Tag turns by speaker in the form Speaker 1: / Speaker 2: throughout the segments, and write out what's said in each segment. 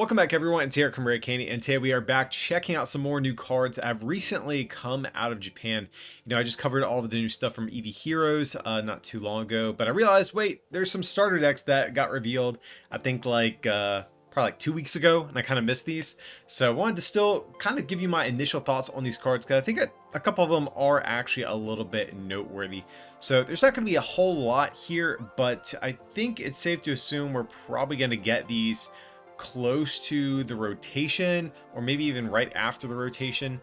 Speaker 1: Welcome back everyone, it's Aric from Candy, and today we are back checking out some more new cards that have recently come out of Japan. I just covered all of the new stuff from EV Heroes not too long ago, but I realized, wait, there's some starter decks that got revealed, I think probably like 2 weeks ago, and I kind of missed these. So I wanted to still kind of give you my initial thoughts on these cards, because I think a couple of them are actually a little bit noteworthy. So there's not going to be a whole lot here, but I think it's safe to assume we're probably going to get these close to the rotation, or maybe even right after the rotation.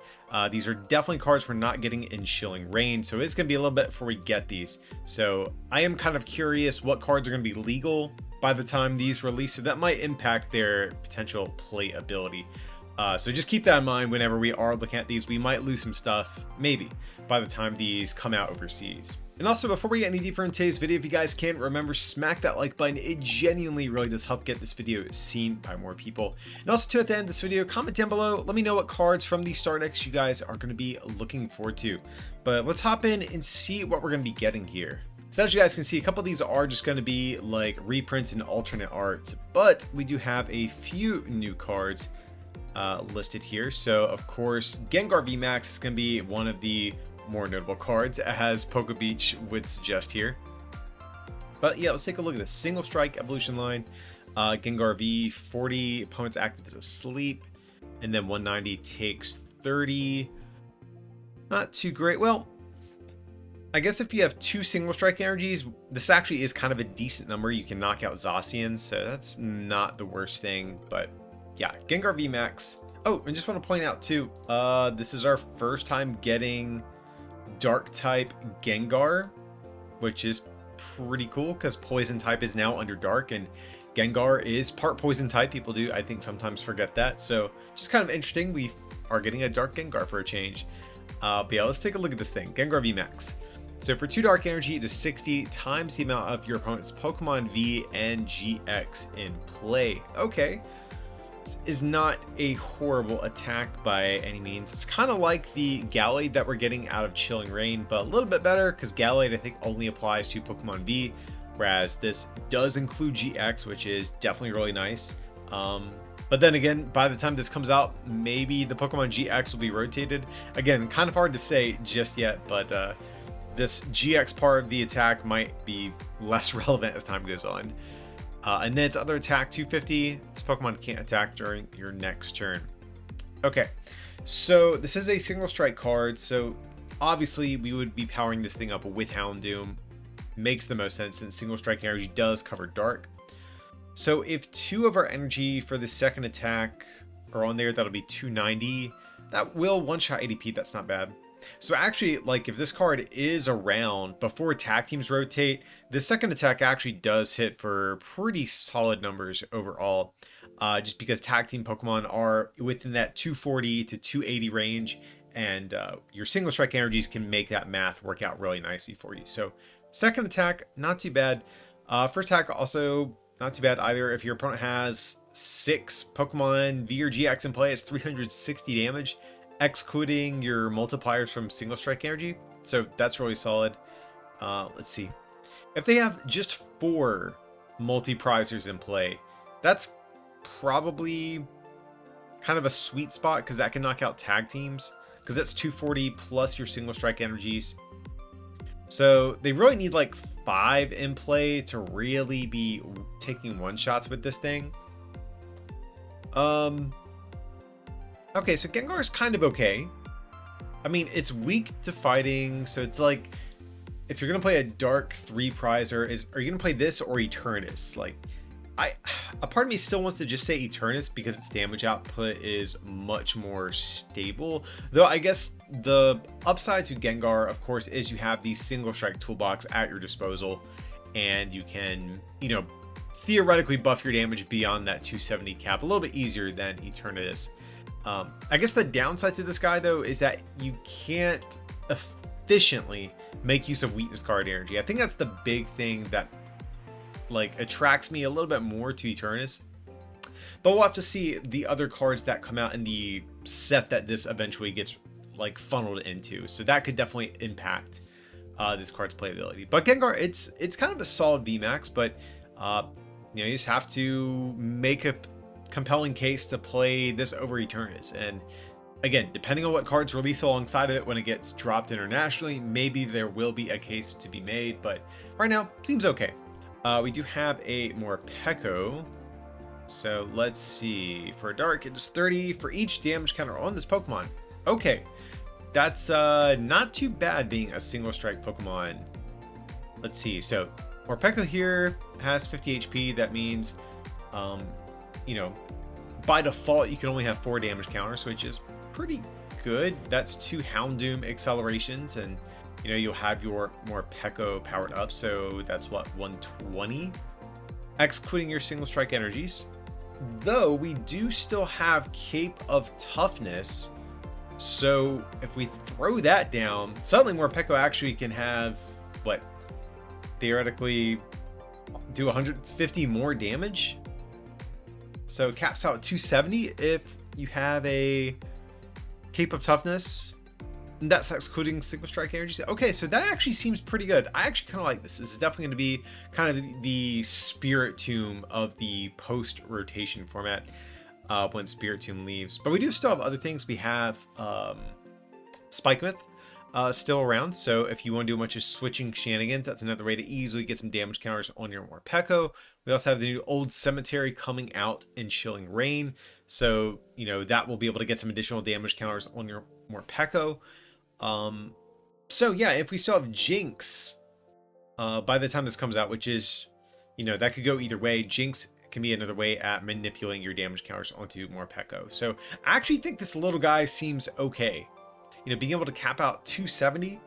Speaker 1: These are definitely cards we're not getting in Chilling Reign, so it's going to be a little bit before we get these. So I am kind of curious what cards are going to be legal by the time these release, so that might impact their potential playability. So just keep that in mind whenever we are looking at these. We might lose some stuff, maybe, by the time these come out overseas. And also, before we get any deeper in today's video, if you guys can, remember, smack that like button. It genuinely really does help get this video seen by more people. And also, too, at the end of this video, comment down below. Let me know what cards from these star decks you guys are going to be looking forward to. But let's hop in and see what we're going to be getting here. So as you guys can see, a couple of these are just going to be like reprints and alternate art. But we do have a few new cards listed here. So, of course, Gengar VMAX is going to be one of the more notable cards, as Poke Beach would suggest here. But yeah, let's take a look at the single strike evolution line. Gengar V, 40 opponents active as asleep, and then 190 takes 30. Not too great. Well, I guess if you have two single strike energies, this actually is kind of a decent number. You can knock out Gyrosean, so that's not the worst thing. But yeah, Gengar VMAX. Oh, and just want to point out too, this is our first time getting Dark type Gengar, which is pretty cool because Poison type is now under Dark, and Gengar is part Poison type. People do, I think, sometimes forget that. So just kind of interesting. We are getting a Dark Gengar for a change. But yeah, let's take a look at this thing. Gengar VMAX. So for 2 Dark Energy, it is 60 times the amount of your opponent's Pokemon V and GX in play. Okay. Is not a horrible attack by any means. It's kind of like the Gallade that we're getting out of Chilling Reign, but a little bit better because Gallade I think only applies to Pokemon V, whereas this does include GX, which is definitely really nice. But then again, by the time this comes out, maybe the Pokemon GX will be rotated. Again, kind of hard to say just yet, but this GX part of the attack might be less relevant as time goes on. And then its other attack, 250. This Pokemon can't attack during your next turn. Okay, so this is a single strike card. So obviously we would be powering this thing up with Houndoom. Makes the most sense since single strike energy does cover Dark. So if 2 of our energy for the second attack are on there, that'll be 290. That will one-shot ADP. That's not bad. So actually, like, if this card is around before tag teams rotate, the second attack actually does hit for pretty solid numbers overall, just because tag team Pokemon are within that 240 to 280 range, and your single strike energies can make that math work out really nicely for you. So second attack, not too bad. First attack also not too bad either. If your opponent has 6 Pokemon V or GX in play, it's 360 damage, excluding your multipliers from single strike energy. So that's really solid. Let's see. If they have just 4 multi-prizers in play, that's probably kind of a sweet spot because that can knock out tag teams, because that's 240 plus your single strike energies. So they really need like 5 in play to really be taking one-shots with this thing. Okay, so Gengar is kind of okay. I mean, it's weak to fighting, so it's like, if you're gonna play a Dark 3 prizer, are you gonna play this or Eternus? Like, a part of me still wants to just say Eternus because its damage output is much more stable. Though I guess the upside to Gengar, of course, is you have the single strike toolbox at your disposal, and you can, theoretically buff your damage beyond that 270 cap a little bit easier than Eternus. I guess the downside to this guy, though, is that you can't efficiently make use of weakness card energy. I think that's the big thing that attracts me a little bit more to Eternus. But we'll have to see the other cards that come out in the set that this eventually gets funneled into. So that could definitely impact this card's playability. But Gengar, it's kind of a solid VMAX, but you just have to make a compelling case to play this over Eternatus. And again, depending on what cards release alongside of it when it gets dropped internationally, maybe there will be a case to be made, but right now, seems okay. We do have a Morpeko. So let's see. For a Dark, it is 30 for each damage counter on this Pokemon. Okay, that's not too bad being a single strike Pokemon. Let's see. So Morpeko here has 50 HP. That means, you know, by default, you can only have 4 damage counters, which is pretty good. That's 2 Houndoom accelerations, and you know, you'll have your Morpeko powered up. So that's what, 120? Executing your single strike energies. Though we do still have Cape of Toughness. So if we throw that down, suddenly Morpeko actually can have, what, theoretically do 150 more damage. So caps out at 270 if you have a Cape of Toughness. And that's excluding single strike energy. Okay, so that actually seems pretty good. I actually kind of like this. This is definitely going to be kind of the Spirit Tomb of the post-rotation format when Spirit Tomb leaves. But we do still have other things. We have Spikemouth still around. So if you want to do a bunch of switching shenanigans, that's another way to easily get some damage counters on your Morpeko. We also have the new Old Cemetery coming out in Chilling Rain. So, you know, that will be able to get some additional damage counters on your Morpeko. So yeah, if we still have Jinx by the time this comes out, which is, you know, that could go either way. Jinx can be another way at manipulating your damage counters onto Morpeko. So I actually think this little guy seems okay. You know, being able to cap out 270,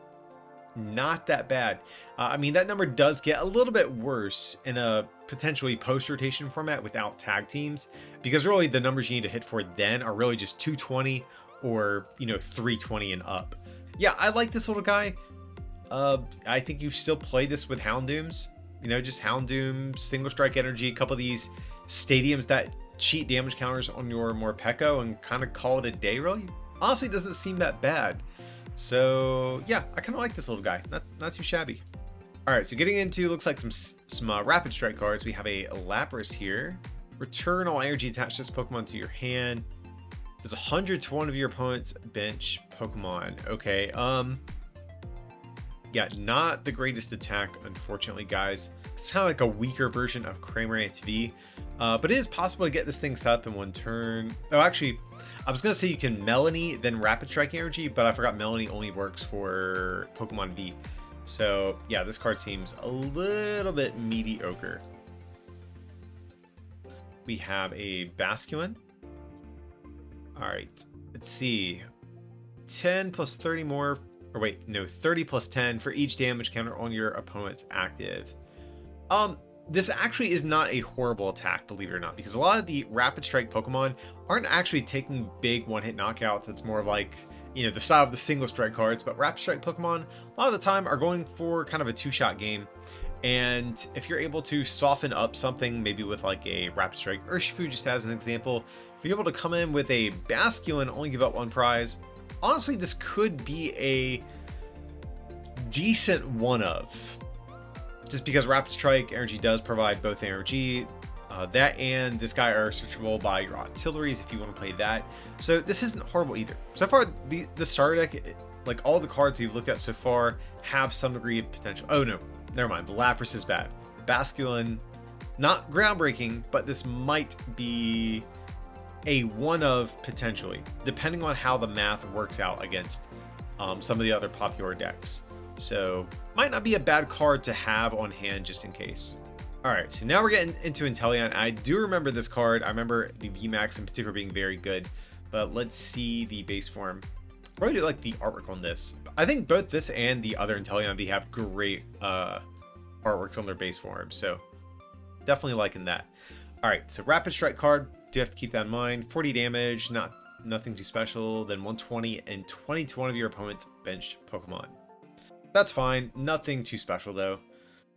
Speaker 1: not that bad. I mean, that number does get a little bit worse in a potentially post-rotation format without tag teams, because really the numbers you need to hit for then are really just 220 or, you know, 320 and up. Yeah, I like this little guy. I think you still play this with Houndooms. You know, just Houndoom, single strike energy, a couple of these stadiums that cheat damage counters on your Morpeko and kind of call it a day, really. Honestly, it doesn't seem that bad. So yeah, I kind of like this little guy. Not too shabby. All right, so getting into, looks like some rapid strike cards. We have a Lapras here. Return all energy attached to this Pokemon to your hand. There's 100 to one of your opponent's bench Pokemon. Okay, yeah, not the greatest attack, unfortunately, guys. It's kind of like a weaker version of Cramorant V, but it is possible to get this thing set up in one turn. Oh, actually, I was gonna say you can Melanie, then Rapid Strike Energy, but I forgot Melanie only works for Pokemon V. So yeah, this card seems a little bit mediocre. We have a Basculin. All right, let's see. 10 plus 30 more, or wait, no, 30 plus 10 for each damage counter on your opponent's active. This actually is not a horrible attack, believe it or not, because a lot of the Rapid Strike Pokemon aren't actually taking big one-hit knockouts. It's more of like, you know, the style of the single strike cards, but Rapid Strike Pokemon, a lot of the time, are going for kind of a two-shot game. And if you're able to soften up something, maybe with like a Rapid Strike Urshifu, just as an example, if you're able to come in with a Basculin, only give up one prize, honestly, this could be a decent one of. Just because Rapid Strike Energy does provide both energy, that and this guy are searchable by your Octilleries if you want to play that. So this isn't horrible either. So far, the starter deck, like all the cards you've looked at so far, have some degree of potential. Oh no, never mind. The Lapras is bad. Basculin, not groundbreaking, but this might be a one of potentially, depending on how the math works out against some of the other popular decks. So might not be a bad card to have on hand just in case. All right, so now we're getting into Inteleon. I do remember this card. I remember the VMAX in particular being very good, but let's see the base form. Probably do like the artwork on this. I think both this and the other Inteleon V have great artworks on their base form, so definitely liking that. All right, so Rapid Strike card, do have to keep that in mind. 40 damage, nothing too special. Then 120 and 20 to one of your opponent's benched Pokemon. That's fine, nothing too special though.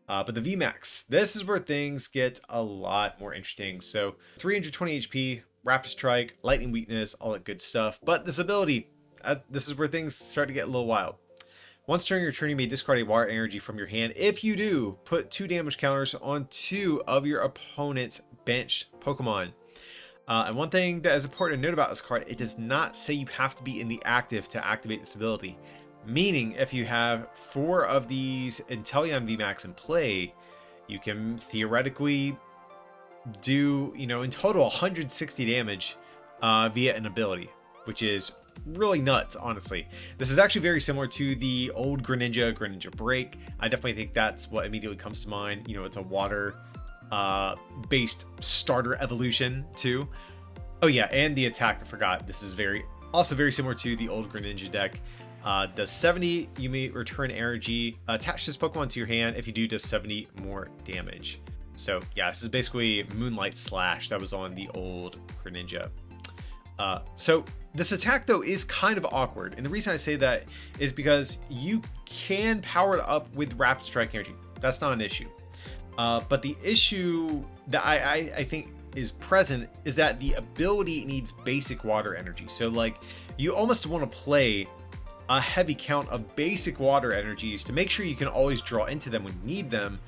Speaker 1: But the VMAX, this is where things get a lot more interesting. So 320 HP, Rapid Strike, Lightning Weakness, all that good stuff. But this ability, this is where things start to get a little wild. Once during your turn, you may discard a water energy from your hand. If you do, put 2 damage counters on 2 of your opponent's benched Pokemon. And one thing that is important to note about this card, it does not say you have to be in the active to activate this ability. Meaning, if you have 4 of these Inteleon VMAX in play, you can theoretically do, in total 160 damage via an ability, which is really nuts, honestly. This is actually very similar to the old Greninja Break. I definitely think that's what immediately comes to mind. It's a water based starter evolution too. Oh yeah, and the attack, I forgot. This is also very similar to the old Greninja deck. Does 70, you may return energy. Attach this Pokemon to your hand. If you do, does 70 more damage. So yeah, this is basically Moonlight Slash that was on the old Greninja. So this attack though is kind of awkward. And the reason I say that is because you can power it up with Rapid Strike energy. That's not an issue. But the issue that I think is present is that the ability needs basic water energy. So like you almost want to play a heavy count of basic water energies to make sure you can always draw into them when you need them.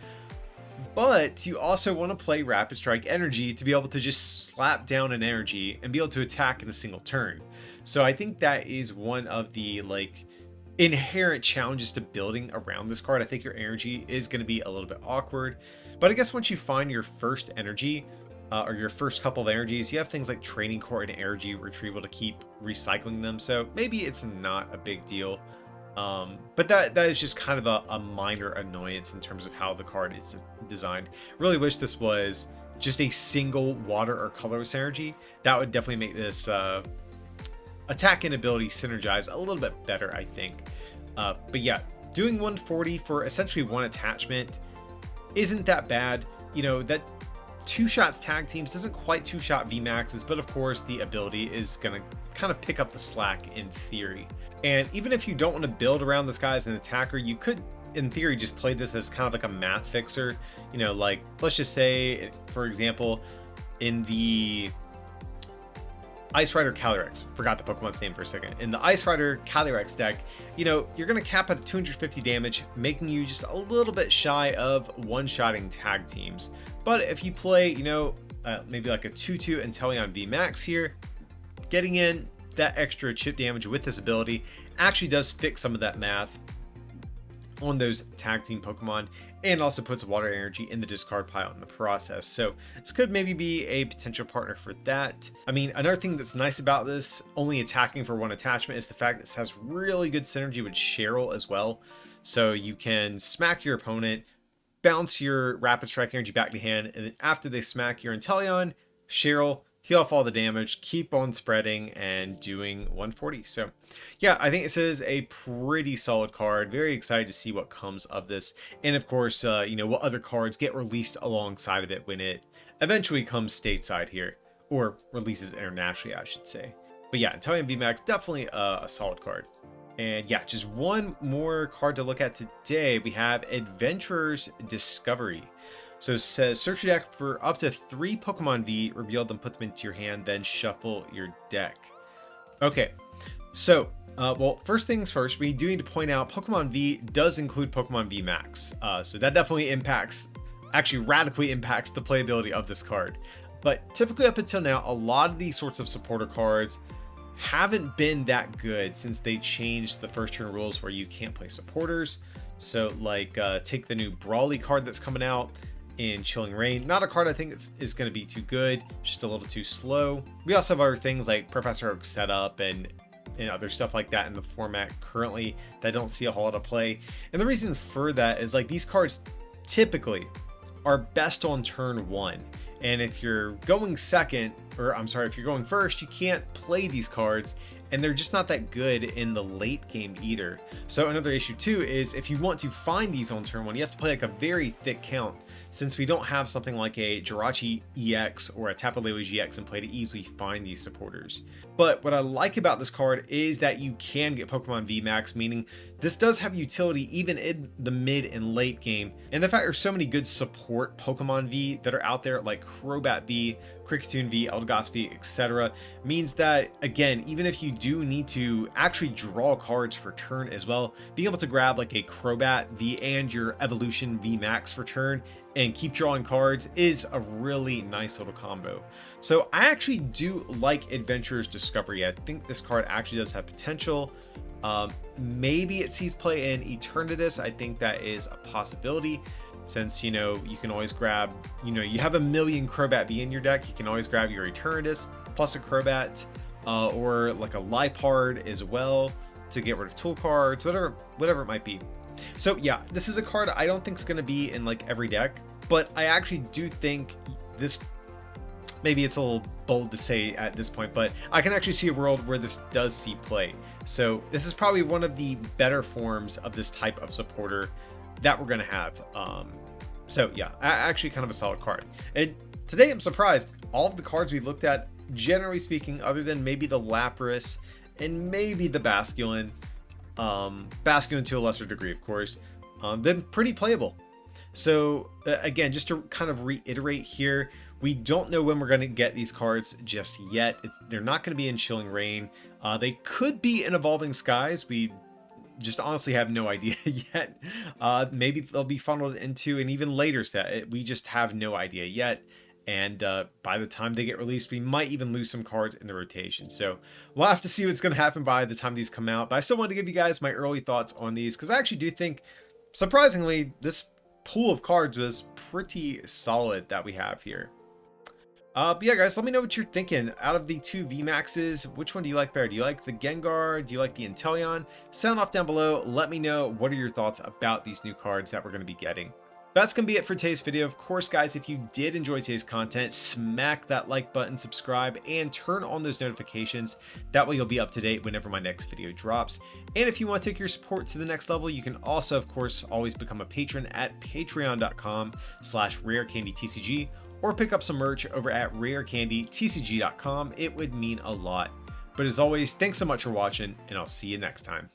Speaker 1: But you also want to play Rapid Strike energy to be able to just slap down an energy and be able to attack in a single turn. So I think that is one of the inherent challenges to building around this card. I think your energy is going to be a little bit awkward, but I guess once you find your first energy or your first couple of energies, you have things like Training Core and energy retrieval to keep recycling them. So maybe it's not a big deal. But that is just kind of a minor annoyance in terms of how the card is designed. Really wish this was just a single water or colorless energy. That would definitely make this attack and ability synergize a little bit better, I think. But yeah, doing 140 for essentially one attachment isn't that bad. That 2-shots tag teams doesn't quite 2-shot VMAXs, but of course the ability is going to kind of pick up the slack in theory. And even if you don't want to build around this guy as an attacker, you could in theory just play this as kind of like a math fixer. Like let's just say, for example, in the Ice Rider Calyrex, forgot the Pokemon's name for a second. In the Ice Rider Calyrex deck, you're going to cap at 250 damage, making you just a little bit shy of one-shotting tag teams. But if you play, maybe like a 2/2 Inteleon VMAX here, getting in that extra chip damage with this ability actually does fix some of that math on those tag team Pokemon, and also puts water energy in the discard pile in the process. So this could maybe be a potential partner for that. I mean, another thing that's nice about this only attacking for one attachment is the fact that this has really good synergy with Cheryl as well. So you can smack your opponent, bounce your Rapid Strike energy back to hand, and then after they smack your Inteleon, Cheryl, heal off all the damage, keep on spreading and doing 140. So yeah, I think this is a pretty solid card. Very excited to see what comes of this. And of course, what other cards get released alongside of it when it eventually comes stateside here, or releases internationally, I should say. But yeah, Inteleon VMAX, definitely a solid card. And yeah, just one more card to look at today. We have Adventurer's Discovery. So it says, search your deck for up to 3 Pokemon V, reveal them, put them into your hand, then shuffle your deck. Okay, so, well, first things first, we do need to point out Pokemon V does include Pokemon VMAX. So that definitely actually radically impacts the playability of this card. But typically up until now, a lot of these sorts of supporter cards haven't been that good since they changed the first turn rules where you can't play supporters. So like take the new Burslie card that's coming out in Chilling Reign. Not a card I think is going to be too good, just a little too slow. We also have other things like Professor Oak's setup and other stuff like that in the format currently that I don't see a whole lot of play. And the reason for that is like these cards typically are best on turn 1. And if you're going second, or I'm sorry, if you're going first, you can't play these cards, and they're just not that good in the late game either. So another issue too is if you want to find these on turn 1, you have to play like a very thick count, since we don't have something like a Jirachi EX or a Tapu Lele GX in play to easily find these supporters. But what I like about this card is that you can get Pokemon VMAX, meaning this does have utility even in the mid and late game. And the fact there's so many good support Pokemon V that are out there, like Crobat V, Kricketune V, Eldegoss V, etc. means that, again, even if you do need to actually draw cards for turn as well, being able to grab like a Crobat V and your Evolution VMAX for turn and keep drawing cards is a really nice little combo. So I actually do like Adventurer's Discovery. I think this card actually does have potential. Maybe it sees play in Eternatus. I think that is a possibility, since, you know, you can always grab, you know, you have a million Crobat V in your deck, you can always grab your Eternatus plus a Crobat, or like a Liepard as well to get rid of tool cards, whatever it might be. So yeah, this is a card I don't think is going to be in like every deck, but I actually do think this, maybe it's a little bold to say at this point, but I can actually see a world where this does see play. So this is probably one of the better forms of this type of supporter that we're going to have. So yeah, actually kind of a solid card. And today I'm surprised, all of the cards we looked at, generally speaking, other than maybe the Lapras and maybe the Basculin, Basculin to a lesser degree, of course, been pretty playable. So again, just to kind of reiterate here, we don't know when we're going to get these cards just yet. They're not going to be in Chilling Reign. They could be in Evolving Skies. We just honestly have no idea yet. Maybe they'll be funneled into an even later set. We just have no idea yet. And by the time they get released, we might even lose some cards in the rotation. So we'll have to see what's going to happen by the time these come out. But I still wanted to give you guys my early thoughts on these, because I actually do think, surprisingly, this pool of cards was pretty solid that we have here. But yeah, guys, let me know what you're thinking. Out of the two VMAXs, which one do you like better? Do you like the Gengar? Do you like the Inteleon? Sound off down below. Let me know what are your thoughts about these new cards that we're going to be getting. That's going to be it for today's video. Of course, guys, if you did enjoy today's content, smack that like button, subscribe, and turn on those notifications. That way you'll be up to date whenever my next video drops. And if you want to take your support to the next level, you can also, of course, always become a patron at patreon.com/rarecandytcg, or pick up some merch over at rarecandytcg.com. It would mean a lot. But as always, thanks so much for watching, and I'll see you next time.